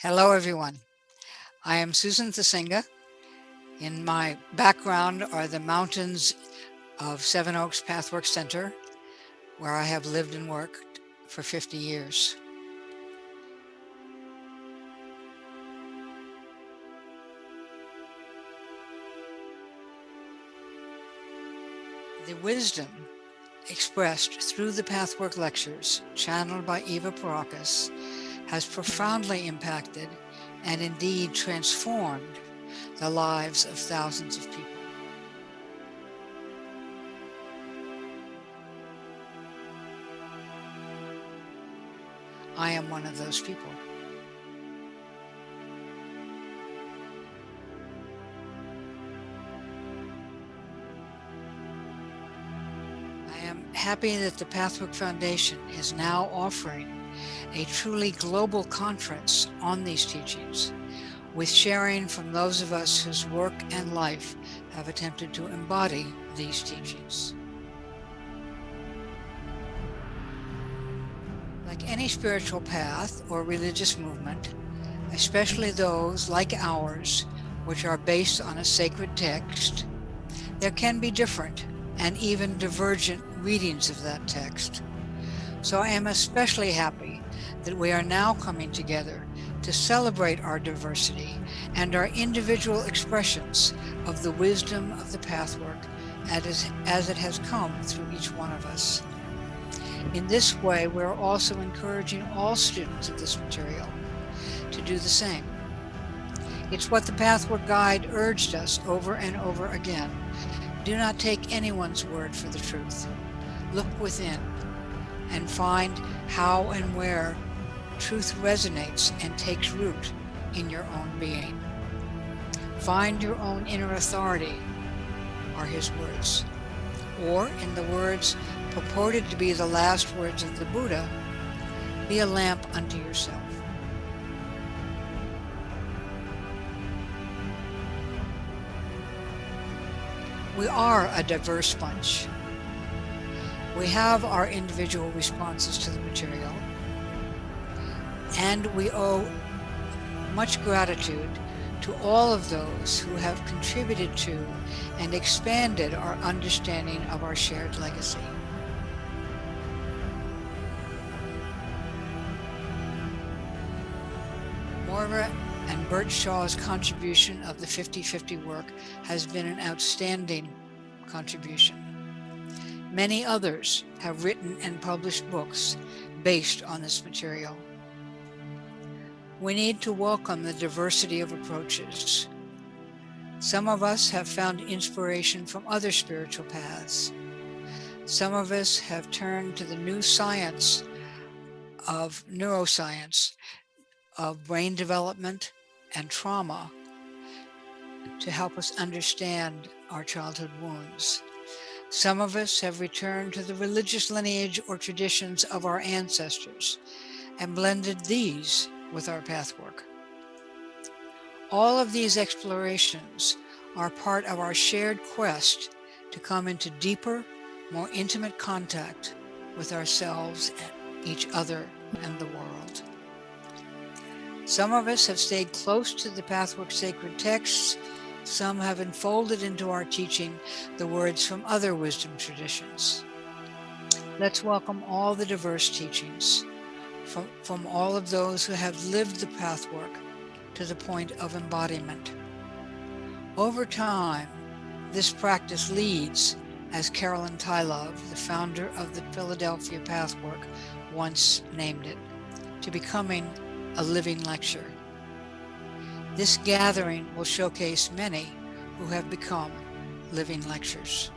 Hello, everyone. I am Susan Thasinga. In my background are the mountains of Sevenoaks Pathwork Center, where I have lived and worked for 50 years. The wisdom expressed through the Pathwork lectures, channeled by Eva Paracas, has profoundly impacted and indeed transformed the lives of thousands of people. I am one of those people. I am happy that the Pathwork Foundation is now offering a truly global conference on these teachings, with sharing from those of us whose work and life have attempted to embody these teachings. Like any spiritual path or religious movement, especially those like ours, which are based on a sacred text, there can be different and even divergent readings of that text. So I am especially happy that we are now coming together to celebrate our diversity and our individual expressions of the wisdom of the Pathwork as it has come through each one of us. In this way, we're also encouraging all students of this material to do the same. It's what the Pathwork Guide urged us over and over again. Do not take anyone's word for the truth. Look within and find how and where truth resonates and takes root in your own being. Find your own inner authority, are his words. Or, in the words purported to be the last words of the Buddha, be a lamp unto yourself. We are a diverse bunch. We have our individual responses to the material, and we owe much gratitude to all of those who have contributed to and expanded our understanding of our shared legacy. Moira and Bert Shaw's contribution of the 50-50 work has been an outstanding contribution. Many others have written and published books based on this material. We need to welcome the diversity of approaches. Some of us have found inspiration from other spiritual paths. Some of us have turned to the new science of neuroscience, of brain development and trauma to help us understand our childhood wounds. Some of us have returned to the religious lineage or traditions of our ancestors and blended these with our pathwork. All of these explorations are part of our shared quest to come into deeper, more intimate contact with ourselves and each other and the world. Some of us have stayed close to the Pathwork sacred texts. Some have enfolded into our teaching the words from other wisdom traditions. Let's welcome all the diverse teachings from all of those who have lived the Pathwork to the point of embodiment. Over time, this practice leads, as Carolyn Tylove, the founder of the Philadelphia Pathwork, once named it, to becoming a living lecture. This gathering will showcase many who have become living lectures.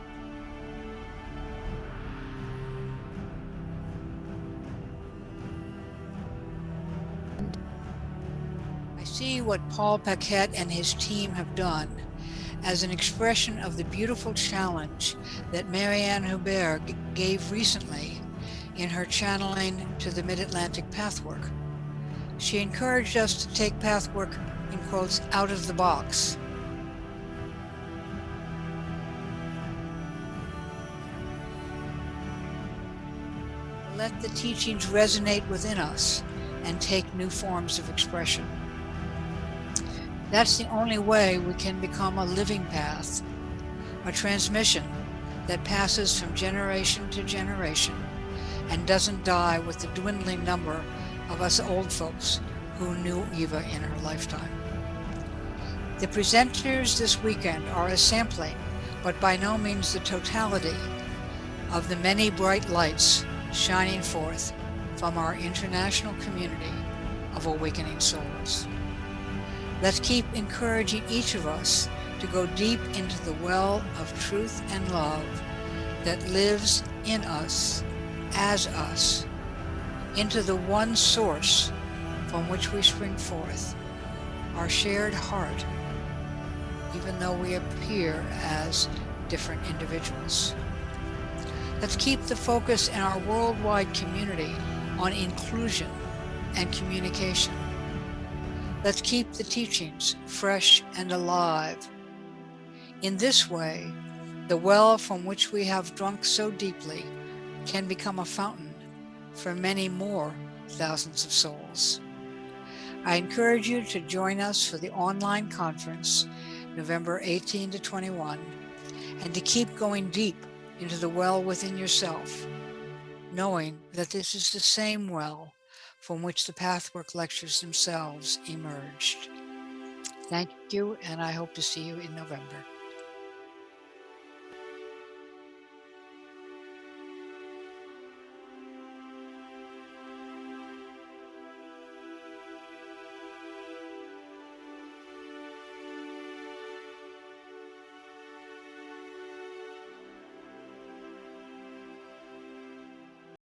I see what Paul Paquette and his team have done as an expression of the beautiful challenge that Marianne Hubert gave recently in her channeling to the Mid-Atlantic Pathwork. She encouraged us to take Pathwork, in quotes, out of the box. Let the teachings resonate within us and take new forms of expression. That's the only way we can become a living path, a transmission that passes from generation to generation and doesn't die with the dwindling number of us old folks who knew Eva in her lifetime. The presenters this weekend are a sampling, but by no means the totality, of the many bright lights shining forth from our international community of awakening souls. Let's keep encouraging each of us to go deep into the well of truth and love that lives in us, as us, into the one source from which we spring forth, our shared heart, even though we appear as different individuals. Let's keep the focus in our worldwide community on inclusion and communication. Let's keep the teachings fresh and alive. In this way, the well from which we have drunk so deeply can become a fountain for many more thousands of souls. I encourage you to join us for the online conference, November 18 to 21, and to keep going deep into the well within yourself, knowing that this is the same well from which the Pathwork lectures themselves emerged. Thank you, and I hope to see you in November.